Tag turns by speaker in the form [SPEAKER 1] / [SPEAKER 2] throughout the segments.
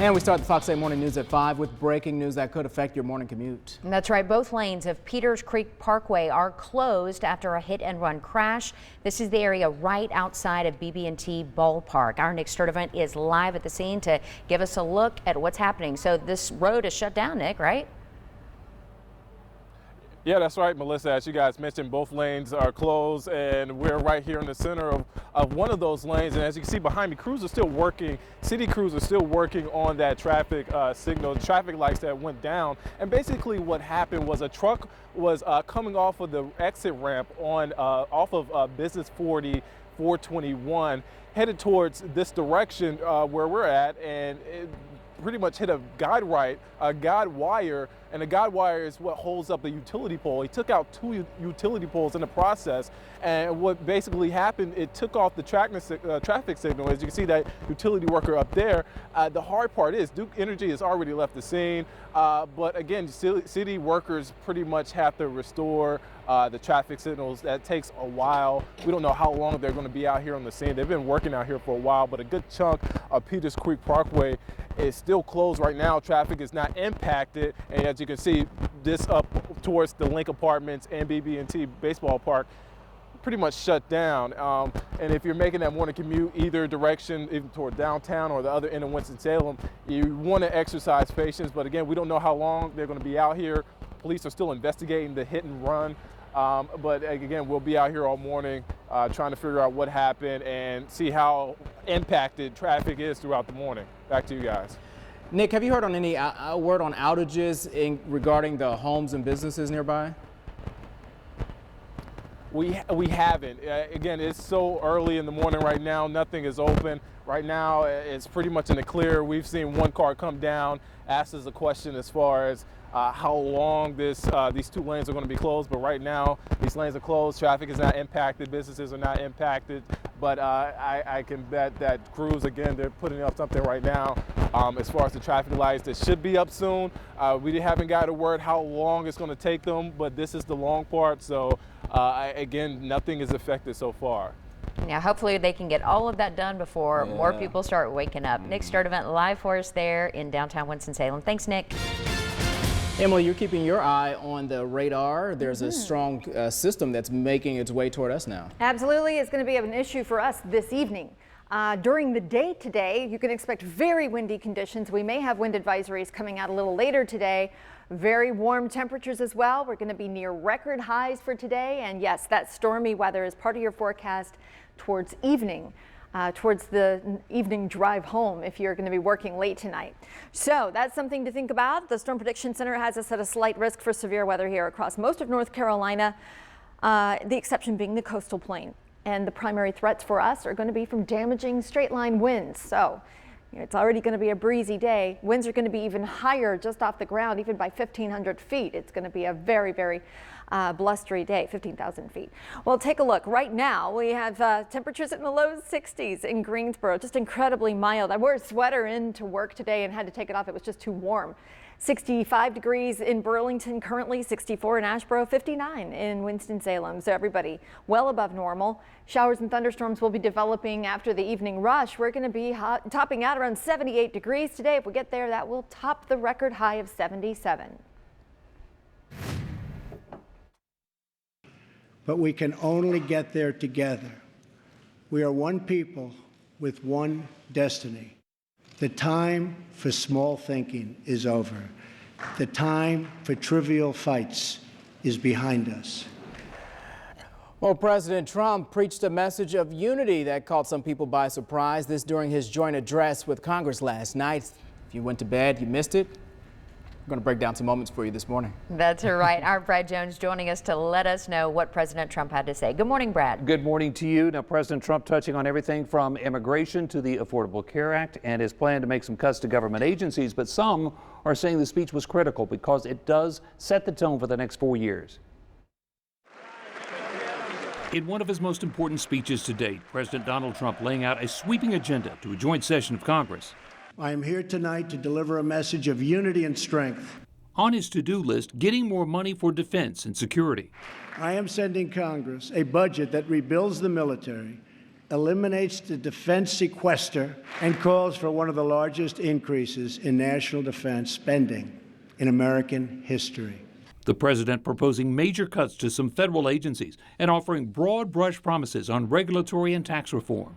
[SPEAKER 1] And we start the Fox 8 Morning News at 5 with breaking news that could affect your morning commute.
[SPEAKER 2] That's right. Both lanes of Peters Creek Parkway are closed after a hit-and-run crash. This is the area right outside of BB&T Ballpark. Our Nick Sturdivant is live at the scene to give us a look at what's happening. So this road is shut down, Nick, right?
[SPEAKER 3] Yeah, that's right, Melissa. As you guys mentioned, both lanes are closed, and we're right here in the center of one of those lanes. And as you can see behind me, crews are still working. City crews are still working on that traffic signal, traffic lights that went down. And basically what happened was a truck was coming off of the exit ramp on off of Business 40, 421, headed towards this direction where we're at, and it pretty much hit a guide wire, and the guide wire is what holds up the utility pole. He took out two utility poles in the process, and what basically happened, it took off the traffic signal. As you can see, that utility worker up there. The hard part is Duke Energy has already left the scene, but again, city workers pretty much have to restore the traffic signals. That takes a while. We don't know how long they're going to be out here on the scene. They've been working out here for a while, but a good chunk of Peters Creek Parkway is still closed right now. Traffic is not impacted, and as you can see, this up towards the Link Apartments and BB&T Baseball Park pretty much shut down. And if you're making that morning commute either direction, even toward downtown or the other end of Winston-Salem, you want to exercise patience. But again, we don't know how long they're going to be out here. Police are still investigating the hit and run. But again, we'll be out here all morning trying to figure out what happened and see how impacted traffic is throughout the morning. Back to you guys.
[SPEAKER 1] Nick, have you heard on any word on outages regarding the homes and businesses nearby?
[SPEAKER 3] We haven't. Again, it's so early in the morning right now. Nothing is open. Right now, it's pretty much in the clear. We've seen one car come down, asked us a question as far as how long these two lanes are going to be closed. But right now, these lanes are closed. Traffic is not impacted. Businesses are not impacted. But I can bet that crews, again, they're putting up something right now as far as the traffic lights that should be up soon. We haven't got a word how long it's going to take them, but this is the long part. So again, nothing is affected so far.
[SPEAKER 2] Now, hopefully they can get all of that done before more people start waking up. Nick Sturdivant live for us there in downtown Winston-Salem. Thanks, Nick.
[SPEAKER 1] Emily, you're keeping your eye on the radar. There's a strong system that's making its way toward us now.
[SPEAKER 4] Absolutely. It's going to be an issue for us this evening. During the day today, you can expect very windy conditions. We may have wind advisories coming out a little later today. Very warm temperatures as well. We're going to be near record highs for today. And yes, that stormy weather is part of your forecast towards evening. Towards the evening drive home if you're going to be working late tonight. So that's something to think about. The Storm Prediction Center has us at a slight risk for severe weather here across most of North Carolina, the exception being the coastal plain. And the primary threats for us are going to be from damaging straight line winds. So it's already going to be a breezy day. Winds are going to be even higher just off the ground, even by 1,500 feet. It's going to be a very, very blustery day, 15,000 feet. Well, take a look. Right now, we have temperatures in the low 60s in Greensboro, just incredibly mild. I wore a sweater into work today and had to take it off. It was just too warm. 65 degrees in Burlington currently, 64 in Asheboro, 59 in Winston-Salem. So everybody well above normal. Showers and thunderstorms will be developing after the evening rush. We're going to be topping out around 78 degrees today. If we get there, that will top the record high of 77.
[SPEAKER 5] But we can only get there together. We are one people with one destiny. The time for small thinking is over. The time for trivial fights is behind us.
[SPEAKER 1] Well, President Trump preached a message of unity that caught some people by surprise. This during his joint address with Congress last night. If you went to bed, you missed it. We're going to break down some moments for you this morning.
[SPEAKER 2] That's right. Our Brad Jones joining us to let us know what President Trump had to say. Good morning, Brad.
[SPEAKER 6] Good morning to you. Now, President Trump touching on everything from immigration to the Affordable Care Act and his plan to make some cuts to government agencies. But some are saying the speech was critical because it does set the tone for the next 4 years. In one of his most important speeches to date, President Donald Trump laying out a sweeping agenda to a joint session of Congress.
[SPEAKER 5] I am here tonight to deliver a message of unity and strength.
[SPEAKER 6] On his to-do list, getting more money for defense and security.
[SPEAKER 5] I am sending Congress a budget that rebuilds the military, eliminates the defense sequester and calls for one of the largest increases in national defense spending in American history.
[SPEAKER 6] The president proposing major cuts to some federal agencies and offering broad brush promises on regulatory and tax reform.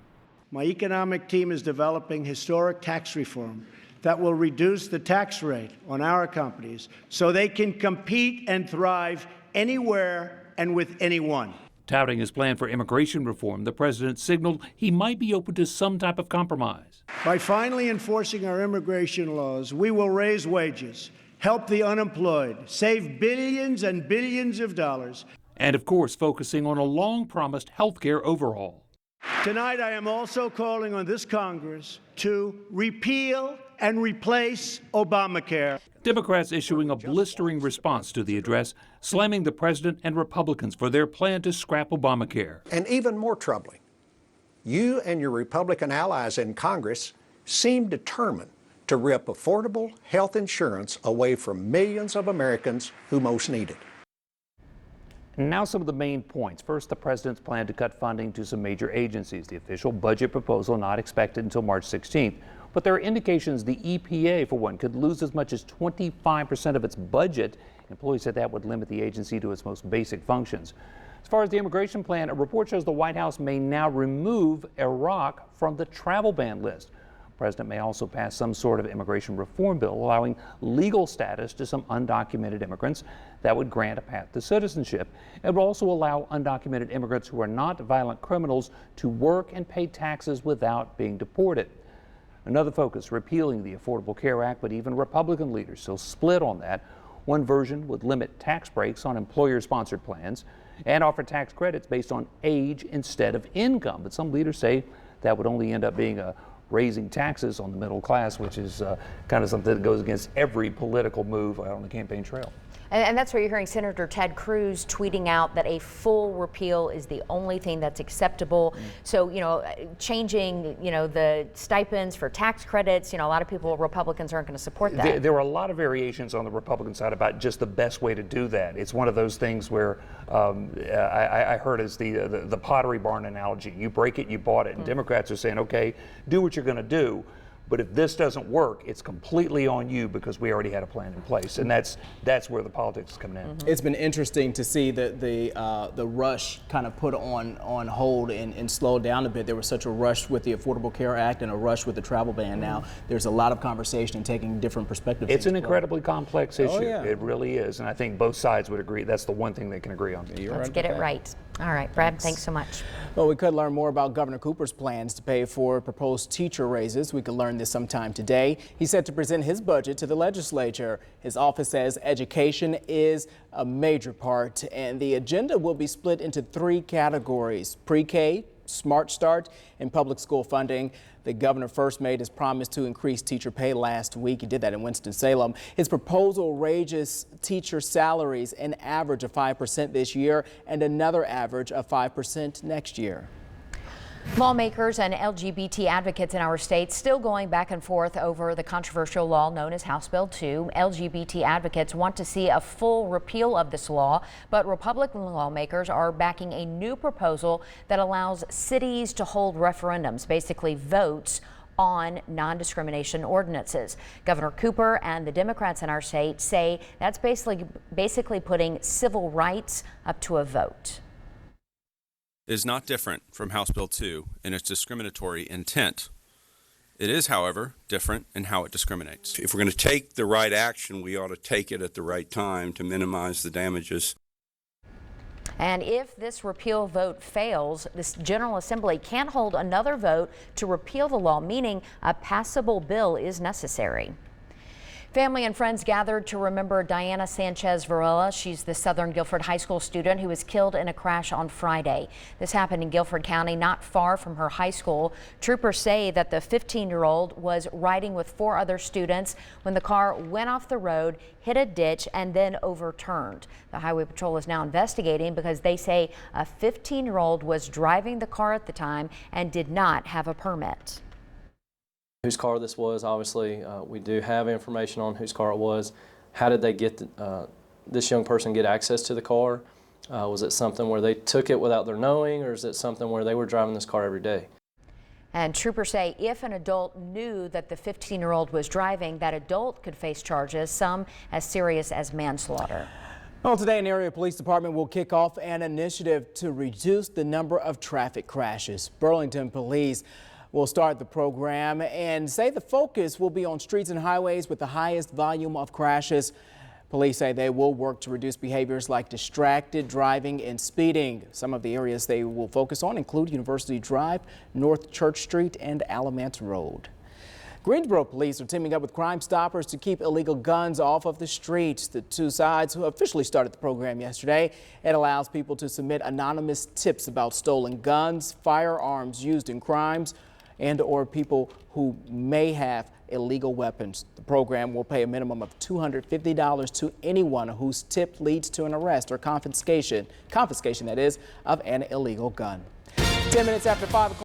[SPEAKER 5] My economic team is developing historic tax reform that will reduce the tax rate on our companies so they can compete and thrive anywhere and with anyone.
[SPEAKER 6] Touting his plan for immigration reform, the president signaled he might be open to some type of compromise.
[SPEAKER 5] By finally enforcing our immigration laws, we will raise wages, help the unemployed, save billions and billions of dollars.
[SPEAKER 6] And of course, focusing on a long-promised health care overhaul.
[SPEAKER 5] Tonight, I am also calling on this Congress to repeal and replace Obamacare.
[SPEAKER 6] Democrats issuing a blistering response to the address, slamming the president and Republicans for their plan to scrap Obamacare.
[SPEAKER 7] And even more troubling, you and your Republican allies in Congress seem determined to rip affordable health insurance away from millions of Americans who most need it.
[SPEAKER 6] And now some of the main points. First, the president's plan to cut funding to some major agencies. The official budget proposal not expected until March 16th. But there are indications the EPA, for one, could lose as much as 25% of its budget. Employees said that would limit the agency to its most basic functions. As far as the immigration plan, a report shows the White House may now remove Iraq from the travel ban list. The president may also pass some sort of immigration reform bill allowing legal status to some undocumented immigrants that would grant a path to citizenship. It would also allow undocumented immigrants who are not violent criminals to work and pay taxes without being deported. Another focus, repealing the Affordable Care Act, but even Republican leaders still split on that. One version would limit tax breaks on employer-sponsored plans and offer tax credits based on age instead of income. But some leaders say that would only end up being raising taxes on the middle class, which is kind of something that goes against every political move out on the campaign trail.
[SPEAKER 2] And that's where you're hearing Senator Ted Cruz tweeting out that a full repeal is the only thing that's acceptable. So, changing, the stipends for tax credits, a lot of people, Republicans, aren't going to support that.
[SPEAKER 6] There are a lot of variations on the Republican side about just the best way to do that. It's one of those things where I heard as the Pottery Barn analogy. You break it, you bought it. And Democrats are saying, okay, do what you're going to do. But if this doesn't work, it's completely on you because we already had a plan in place, and that's where the politics is coming in.
[SPEAKER 1] It's been interesting to see the rush kind of put on hold and slow down a bit. There was such a rush with the Affordable Care Act and a rush with the travel ban. Now there's a lot of conversation and taking different perspectives.
[SPEAKER 6] It's an incredibly complex issue.
[SPEAKER 1] Oh, yeah.
[SPEAKER 6] It really is, and I think both sides would agree that's the one thing they can agree on.
[SPEAKER 2] Let's get it right. All right, Brad, thanks so much.
[SPEAKER 1] Well, we could learn more about Governor Cooper's plans to pay for proposed teacher raises. We could learn this sometime today. He's set to present his budget to the legislature. His office says education is a major part, and the agenda will be split into 3 categories: pre-K, Smart Start, and public school funding. The governor first made his promise to increase teacher pay last week. He did that in Winston-Salem. His proposal raises teacher salaries an average of 5% this year and another average of 5% next year.
[SPEAKER 2] Lawmakers and LGBT advocates in our state still going back and forth over the controversial law known as House Bill 2. LGBT advocates want to see a full repeal of this law, but Republican lawmakers are backing a new proposal that allows cities to hold referendums, basically votes on non-discrimination ordinances. Governor Cooper and the Democrats in our state say that's basically putting civil rights up to a vote.
[SPEAKER 8] Is not different from House Bill 2 in its discriminatory intent. It is, however, different in how it discriminates.
[SPEAKER 9] If we're going to take the right action, we ought to take it at the right time to minimize the damages.
[SPEAKER 2] And if this repeal vote fails, this General Assembly can't hold another vote to repeal the law, meaning a passable bill is necessary. Family and friends gathered to remember Diana Sanchez Varela. She's the Southern Guilford High School student who was killed in a crash on Friday. This happened in Guilford County, not far from her high school. Troopers say that the 15-year-old was riding with 4 other students when the car went off the road, hit a ditch, and then overturned. The Highway Patrol is now investigating because they say a 15-year-old was driving the car at the time and did not have a permit.
[SPEAKER 10] Whose car this was, obviously, we do have information on whose car it was. How did they get this young person get access to the car? Was it something where they took it without their knowing, or is it something where they were driving this car every day?
[SPEAKER 2] And troopers say if an adult knew that the 15-year-old was driving, that adult could face charges, some as serious as manslaughter.
[SPEAKER 1] Well, today an area police department will kick off an initiative to reduce the number of traffic crashes. Burlington police will start the program and say the focus will be on streets and highways with the highest volume of crashes. Police say they will work to reduce behaviors like distracted driving and speeding. Some of the areas they will focus on include University Drive, North Church Street, and Alamance Road. Greensboro police are teaming up with Crime Stoppers to keep illegal guns off of the streets. The two sides officially started the program yesterday. It allows people to submit anonymous tips about stolen guns, firearms used in crimes, and or people who may have illegal weapons. The program will pay a minimum of $250 to anyone whose tip leads to an arrest or confiscation that is, of an illegal gun. 10 minutes after 5 o'clock.